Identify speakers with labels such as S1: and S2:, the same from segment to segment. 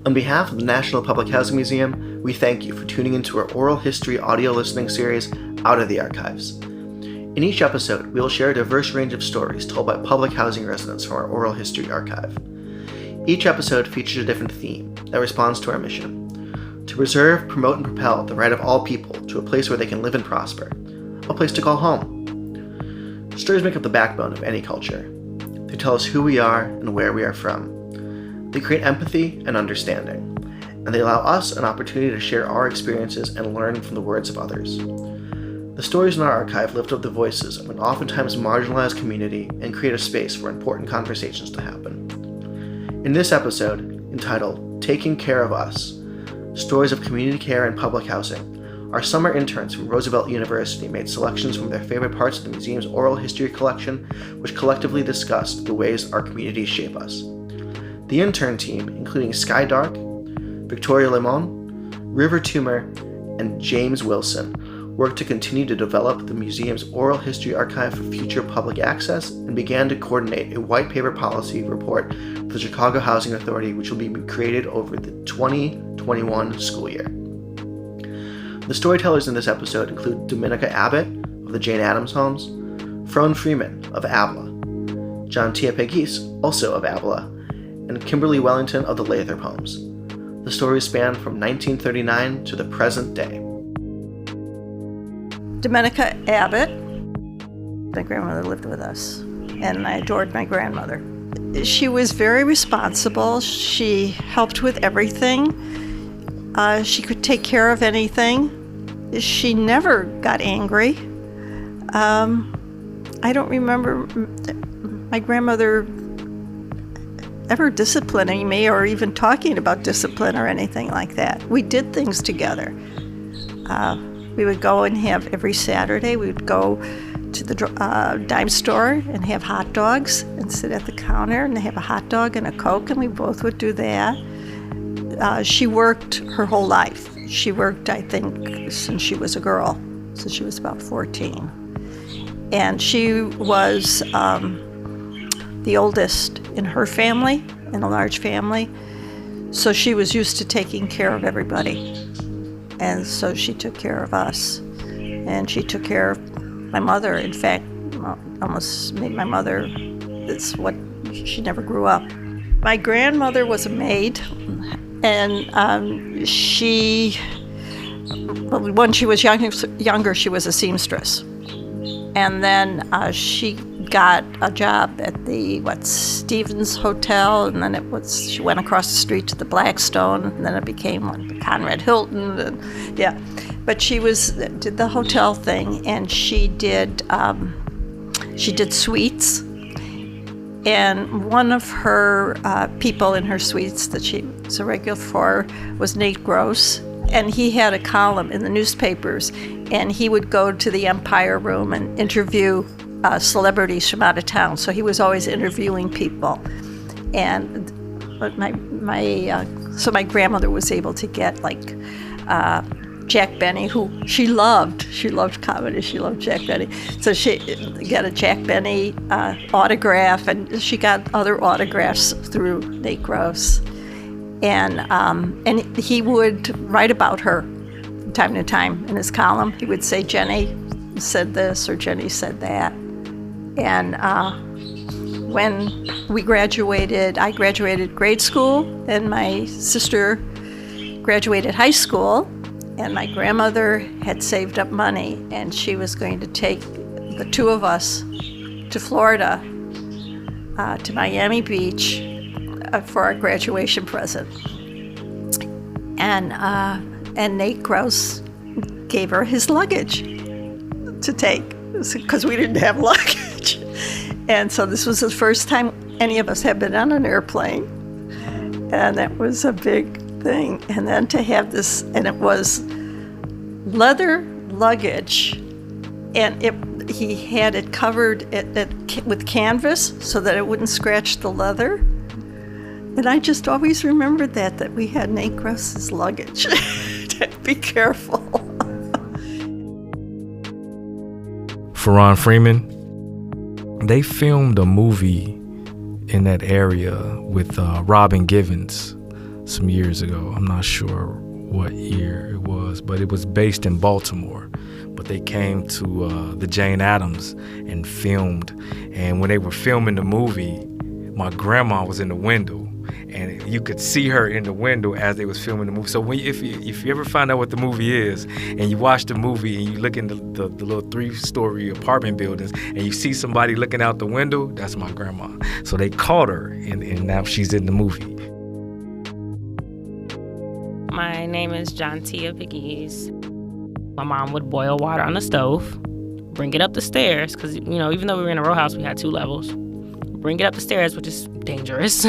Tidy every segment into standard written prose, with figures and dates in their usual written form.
S1: On behalf of the National Public Housing Museum, we thank you for tuning into our oral history audio listening series, Out of the Archives. In each episode, we will share a diverse range of stories told by public housing residents from our oral history archive. Each episode features a different theme that responds to our mission: to preserve, promote, and propel the right of all people to a place where they can live and prosper, a place to call home. Stories make up the backbone of any culture. They tell us who we are and where we are from. They create empathy and understanding, and they allow us an opportunity to share our experiences and learn from the words of others. The stories in our archive lift up the voices of an oftentimes marginalized community and create a space for important conversations to happen. In this episode, entitled Taking Care of Us, Stories of Community Care and Public Housing, our summer interns from Roosevelt University made selections from their favorite parts of the museum's oral history collection, which collectively discussed the ways our communities shape us. The intern team, including Skye Darke, Victoria Limon, River Toomer, and James Wilson, worked to continue to develop the museum's oral history archive for future public access and began to coordinate a white paper policy report for the Chicago Housing Authority, which will be created over the 2021 school year. The storytellers in this episode include Dominica Abbot of the Jane Addams Homes, Phron Freeman of ABLA, JonTia Pegues, also of ABLA, and Kimberly Wellington of the Lathrop Homes. The stories span from 1939 to the present day.
S2: Dominica Abbot. My grandmother lived with us, and I adored my grandmother. She was very responsible. She helped with everything. She could take care of anything. She never got angry. I don't remember my grandmother ever disciplining me or even talking about discipline or anything like that. We did things together. We would go and have, every Saturday, we would go to the dime store and have hot dogs and sit at the counter and have a hot dog and a Coke, and we both would do that. She worked her whole life. She worked, I think, since she was a girl, since she was about 14. And she was the oldest in her family, in a large family. So she was used to taking care of everybody. And so she took care of us. And she took care of my mother. In fact, almost made my mother, it's what, she never grew up. My grandmother was a maid. And when she was younger, she was a seamstress. And then she got a job at the Stevens Hotel, and then she went across the street to the Blackstone, and then it became the Conrad Hilton, and yeah. But she did the hotel thing, and she did suites. And one of her people in her suites that she was a regular for was Nate Gross, and he had a column in the newspapers, and he would go to the Empire Room and interview celebrities from out of town. So he was always interviewing people, but my grandmother was able to get Jack Benny, who she loved comedy, she loved Jack Benny. So she got a Jack Benny autograph, and she got other autographs through Nate Gross. And he would write about her from time to time in his column. He would say, Jenny said this or Jenny said that. And when we graduated, I graduated grade school, and my sister graduated high school. And my grandmother had saved up money, and she was going to take the two of us to Florida, to Miami Beach, for our graduation present. And Nate Gross gave her his luggage to take, because we didn't have luggage. And so this was the first time any of us had been on an airplane, and that was a big thing. And then to have this, and it was leather luggage, and he had it covered with canvas so that it wouldn't scratch the leather. And I just always remembered that we had Nate Gross's luggage. Be careful.
S3: Phron Freeman, they filmed a movie in that area with Robin Givens, some years ago. I'm not sure what year it was, but it was based in Baltimore. But they came to the Jane Addams and filmed. And when they were filming the movie, my grandma was in the window, and you could see her in the window as they was filming the movie. So if you ever find out what the movie is, and you watch the movie and you look in the little 3-story apartment buildings, and you see somebody looking out the window, that's my grandma. So they caught her, and now she's in the movie.
S4: My name is JonTia Pegues. My mom would boil water on the stove, bring it up the stairs, because, even though we were in a row house, we had 2 levels. Bring it up the stairs, which is dangerous,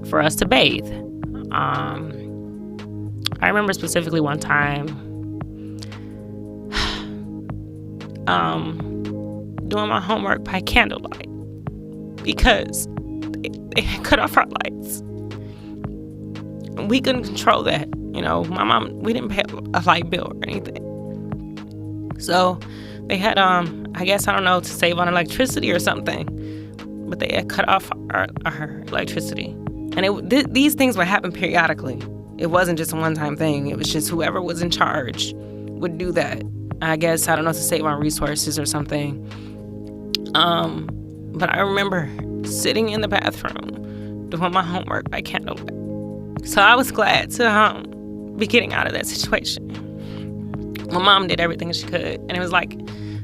S4: for us to bathe. I remember specifically one time doing my homework by candlelight because they had cut off our lights. We couldn't control that. My mom, we didn't pay a light bill or anything. So they had, to save on electricity or something. But they had cut off our electricity. And these things would happen periodically. It wasn't just a one-time thing. It was just whoever was in charge would do that. To save on resources or something. But I remember sitting in the bathroom doing my homework by candlelight. So I was glad to be getting out of that situation. My mom did everything she could. And it was like,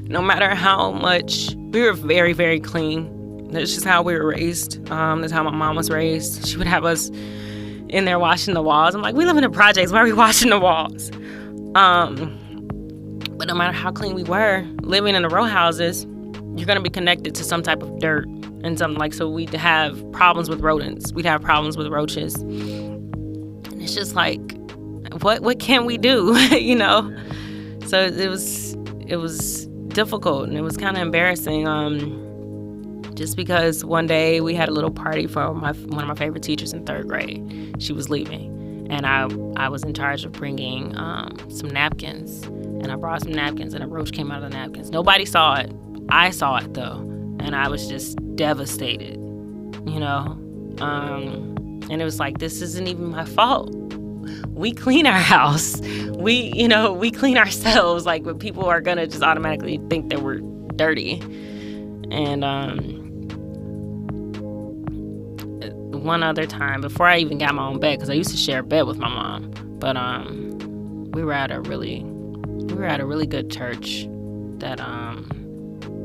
S4: no matter how much, we were very, very clean. That's just how we were raised. That's how my mom was raised. She would have us in there washing the walls. I'm like, we live in the projects. Why are we washing the walls? But no matter how clean we were, living in the row houses, you're going to be connected to some type of dirt and something like, so we'd have problems with rodents. We'd have problems with roaches. And it's just like, what can we do? So it was difficult, and it was kind of embarrassing. Just because one day we had a little party for one of my favorite teachers in 3rd grade. She was leaving, and I was in charge of bringing some napkins, and I brought some napkins, and a roach came out of the napkins. Nobody saw it. I saw it, though, and I was just devastated, and it was like, this isn't even my fault. We clean our house. We clean ourselves. Like, but people are gonna just automatically think that we're dirty. And one other time, before I even got my own bed, because I used to share a bed with my mom, but we were at a really good church that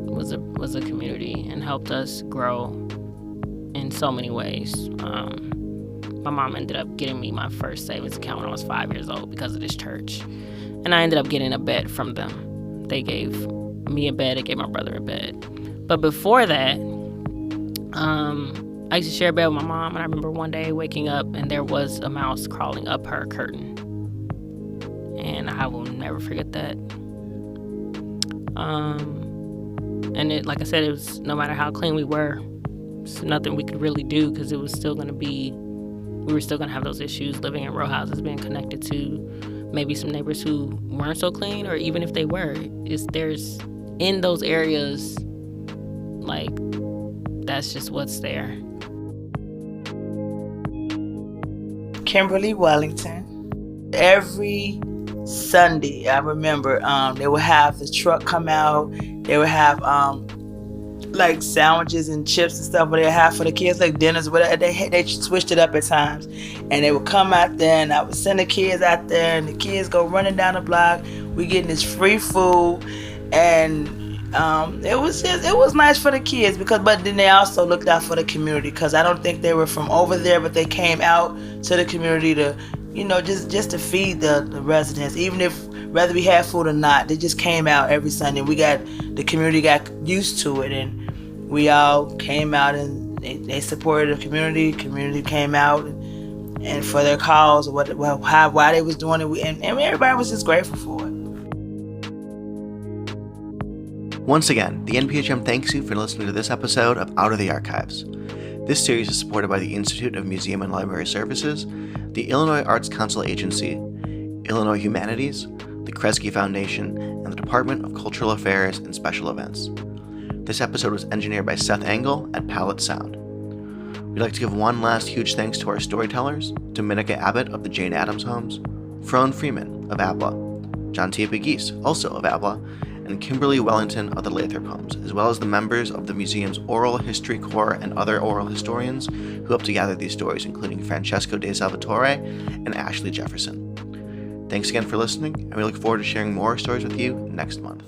S4: was a community and helped us grow in so many ways. My mom ended up getting me my first savings account when I was 5 years old because of this church, and I ended up getting a bed from them. They gave me a bed, they gave my brother a bed. But before that, I used to share a bed with my mom, and I remember one day waking up and there was a mouse crawling up her curtain. And I will never forget that. And it, like I said, it was, no matter how clean we were, it's nothing we could really do, because it was still going to be, we were still going to have those issues living in row houses, being connected to maybe some neighbors who weren't so clean, or even if they were, there's in those areas, like, that's just what's there.
S5: Kimberly Wellington. Every Sunday, I remember they would have the truck come out. They would have like sandwiches and chips and stuff, what they have for the kids, like dinners, whatever. They switched it up at times, and they would come out there, and I would send the kids out there, and the kids go running down the block. We getting this free food, and it was nice for the kids, but then they also looked out for the community, because I don't think they were from over there, but they came out to the community to, just to feed the residents, even if whether we had food or not. They just came out every Sunday. The community got used to it, and we all came out, and they supported the community. Community came out and for their cause, or why they was doing it, and everybody was just grateful for it.
S1: Once again, the NPHM thanks you for listening to this episode of Out of the Archives. This series is supported by the Institute of Museum and Library Services, the Illinois Arts Council Agency, Illinois Humanities, the Kresge Foundation, and the Department of Cultural Affairs and Special Events. This episode was engineered by Seth Engel at Palette Sound. We'd like to give one last huge thanks to our storytellers, Dominica Abbot of the Jane Addams Homes, Phron Freeman of ABLA, JonTia Pegues, also of ABLA, and Kimberly Wellington of the Lathrop Homes, as well as the members of the museum's Oral History Corps and other oral historians who helped to gather these stories, including Francesco de Salvatore and Ashley Jefferson. Thanks again for listening, and we look forward to sharing more stories with you next month.